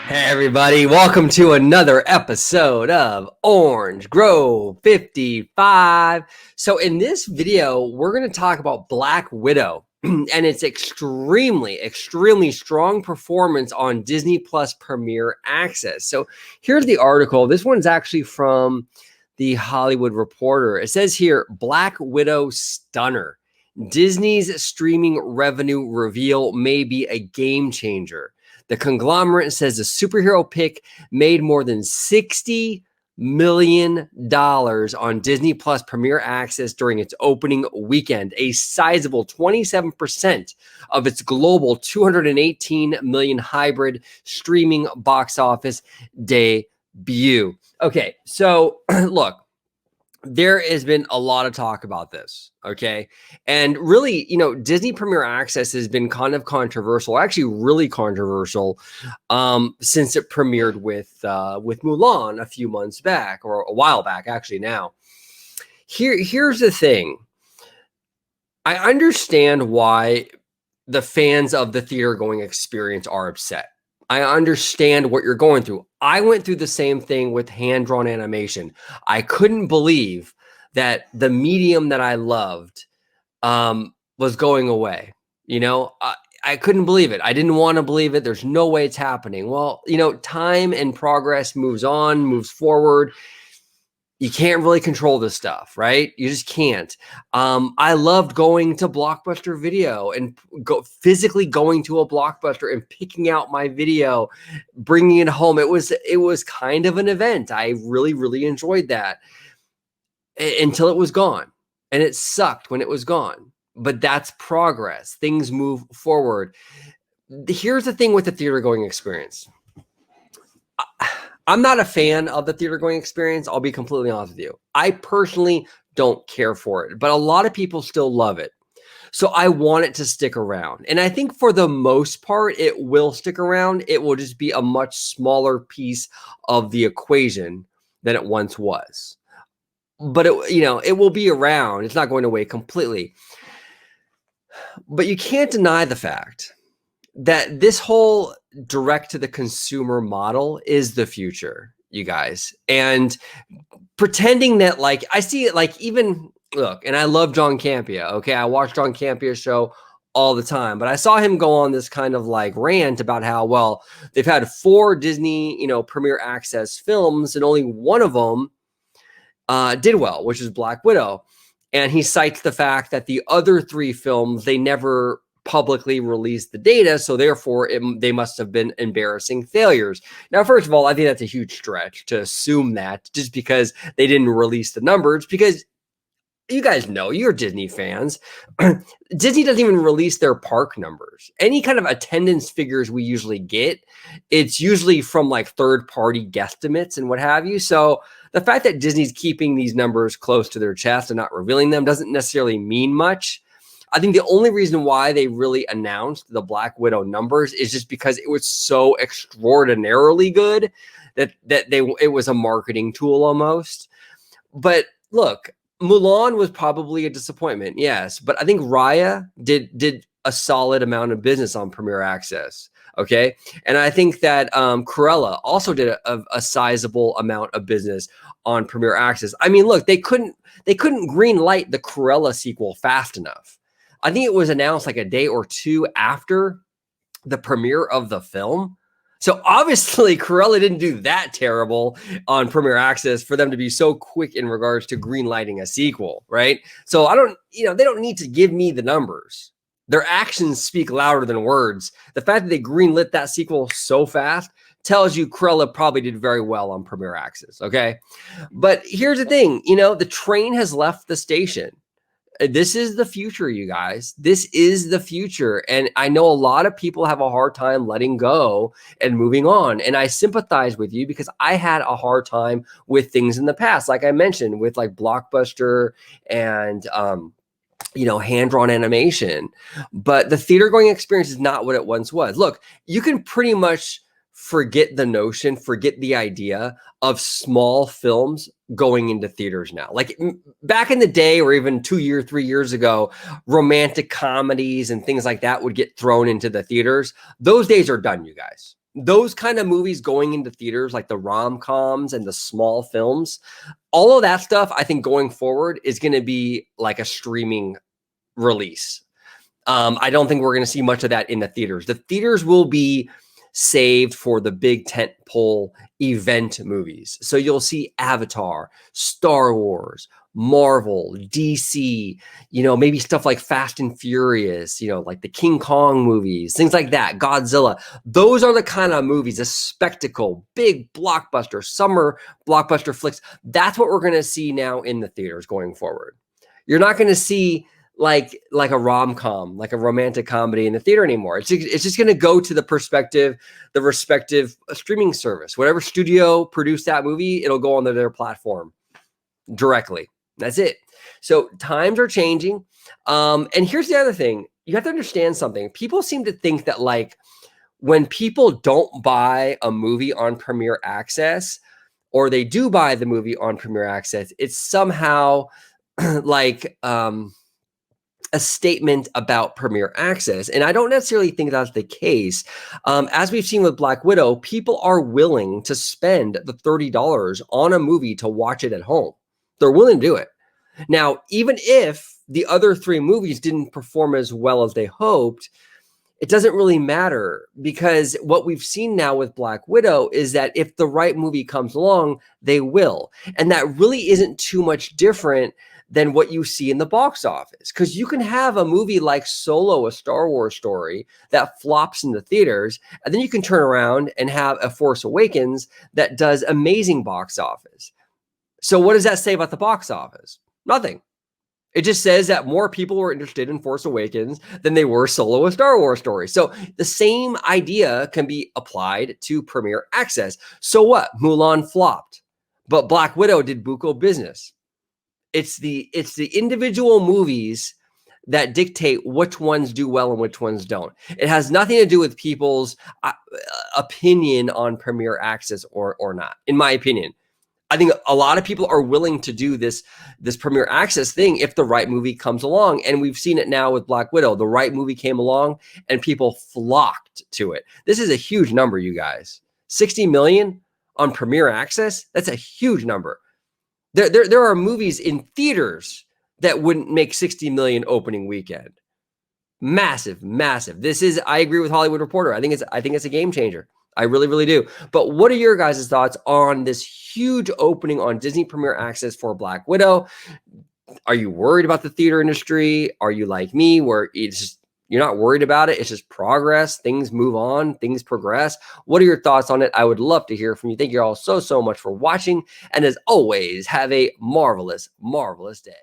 Hey everybody, welcome to another episode of Orange Grove 55. So in this video, we're going to talk about Black Widow and its extremely strong performance on Disney Plus Premier Access. So here's the article. This one's actually from the Hollywood Reporter. It says here, Black Widow stunner. Disney's streaming revenue reveal may be a game changer. The conglomerate says the superhero pick made more than $60 million on Disney Plus Premier Access during its opening weekend, a sizable 27% of its global 218 million hybrid streaming box office debut. Okay, so look, there has been a lot of talk about this, okay? And really, Disney Premier Access has been kind of controversial, actually really controversial, since it premiered with Mulan a few months back, or a while back, actually now. Here's the thing. I understand why the fans of the theater-going experience are upset. I understand what you're going through. I went through the same thing with hand-drawn animation. I couldn't believe that the medium that I loved was going away. I couldn't believe it. I didn't want to believe it. There's no way it's happening. Well, time and progress moves on, moves forward. You can't really control this stuff, right? You just can't. I loved going to Blockbuster Video and physically going to a Blockbuster and picking out my video, bringing it home. It was kind of an event. I really enjoyed that until it was gone, and it sucked when it was gone. But that's progress. Things move forward. Here's the thing with the theater going experience. I'm not a fan of the theater going experience. I'll be completely honest with you. I personally don't care for it, but a lot of people still love it. So I want it to stick around. And I think for the most part, it will stick around. It will just be a much smaller piece of the equation than it once was. But it will be around. It's not going away completely. But you can't deny the fact that this whole direct to the consumer model is the future, you guys. And pretending that, like, I see it, like, even look, and I love John Campea. Okay. I watch John Campea's show all the time, but I saw him go on this kind of like rant about how, well, they've had 4 Disney, Premier Access films, and only one of them did well, which is Black Widow. And he cites the fact that the other 3 films, they never publicly released the data, so therefore they must have been embarrassing failures. Now, first of all, I think that's a huge stretch to assume that just because they didn't release the numbers, because you guys know, you're Disney fans. Disney doesn't even release their park numbers. Any kind of attendance figures we usually get, it's usually from like third-party guesstimates and what have you. So the fact that Disney's keeping these numbers close to their chest and not revealing them doesn't necessarily mean much. I think the only reason why they really announced the Black Widow numbers is just because it was so extraordinarily good that it was a marketing tool almost. But look, Mulan was probably a disappointment, yes, but I think Raya did a solid amount of business on Premier Access. Okay, and I think that Cruella also did a sizable amount of business on Premier Access. I mean, look, they couldn't green light the Cruella sequel fast enough. I think it was announced like a day or 2 after the premiere of the film. So obviously Cruella didn't do that terrible on Premier Access for them to be so quick in regards to greenlighting a sequel, right? So they don't need to give me the numbers. Their actions speak louder than words. The fact that they greenlit that sequel so fast tells you Cruella probably did very well on Premier Access, okay? But here's the thing, the train has left the station. This is the future, you guys. This is the future. And I know a lot of people have a hard time letting go and moving on. And I sympathize with you because I had a hard time with things in the past. Like I mentioned, with like Blockbuster and, hand-drawn animation. But the theater-going experience is not what it once was. Look, you can pretty much forget the idea of small films going into theaters now. Like back in the day, or even 3 years ago, romantic comedies and things like that would get thrown into the theaters. Those days are done, you guys. those kind of movies going into theaters, like the rom-coms and the small films, all of that stuff, I think going forward is going to be like a streaming release. I don't think we're going to see much of that in the theaters. The theaters will be saved for the big tent pole event movies. So you'll see Avatar, Star Wars, Marvel, DC, maybe stuff like Fast and Furious, like the King Kong movies, things like that, Godzilla. Those are the kind of movies, a spectacle, big blockbuster, summer blockbuster flicks. That's what we're going to see now in the theaters going forward. You're not going to see like a rom-com, like a romantic comedy in the theater anymore. It's just going to go to the respective streaming service. Whatever studio produced that movie, it'll go onto their platform directly. That's it. So times are changing. And here's the other thing. You have to understand something. People seem to think that like when people don't buy a movie on Premier Access, or they do buy the movie on Premier Access, it's somehow like a statement about Premier Access. And I don't necessarily think that's the case. As we've seen with Black Widow, people are willing to spend the $30 on a movie to watch it at home. They're willing to do it. Now, even if the other 3 movies didn't perform as well as they hoped, it doesn't really matter, because what we've seen now with Black Widow is that if the right movie comes along, they will. And that really isn't too much different than what you see in the box office. Because you can have a movie like Solo, a Star Wars story, that flops in the theaters, and then you can turn around and have A Force Awakens that does amazing box office. So what does that say about the box office? Nothing. It just says that more people were interested in Force Awakens than they were Solo, a Star Wars story. So the same idea can be applied to Premier Access. So what? Mulan flopped, but Black Widow did buco business. It's the individual movies that dictate which ones do well and which ones don't. It has nothing to do with people's opinion on Premier Access or not, in my opinion. I think a lot of people are willing to do this Premier Access thing if the right movie comes along. And we've seen it now with Black Widow. The right movie came along and people flocked to it. This is a huge number, you guys. 60 million on Premier Access? That's a huge number. There are movies in theaters that wouldn't make 60 million opening weekend. Massive, massive. I agree with Hollywood Reporter. I think it's a game changer. I really, really do. But what are your guys' thoughts on this huge opening on Disney Premier Access for Black Widow? Are you worried about the theater industry? Are you like me, where you're not worried about it? It's just progress. Things move on. Things progress. What are your thoughts on it? I would love to hear from you. Thank you all so much for watching. And as always, have a marvelous, marvelous day.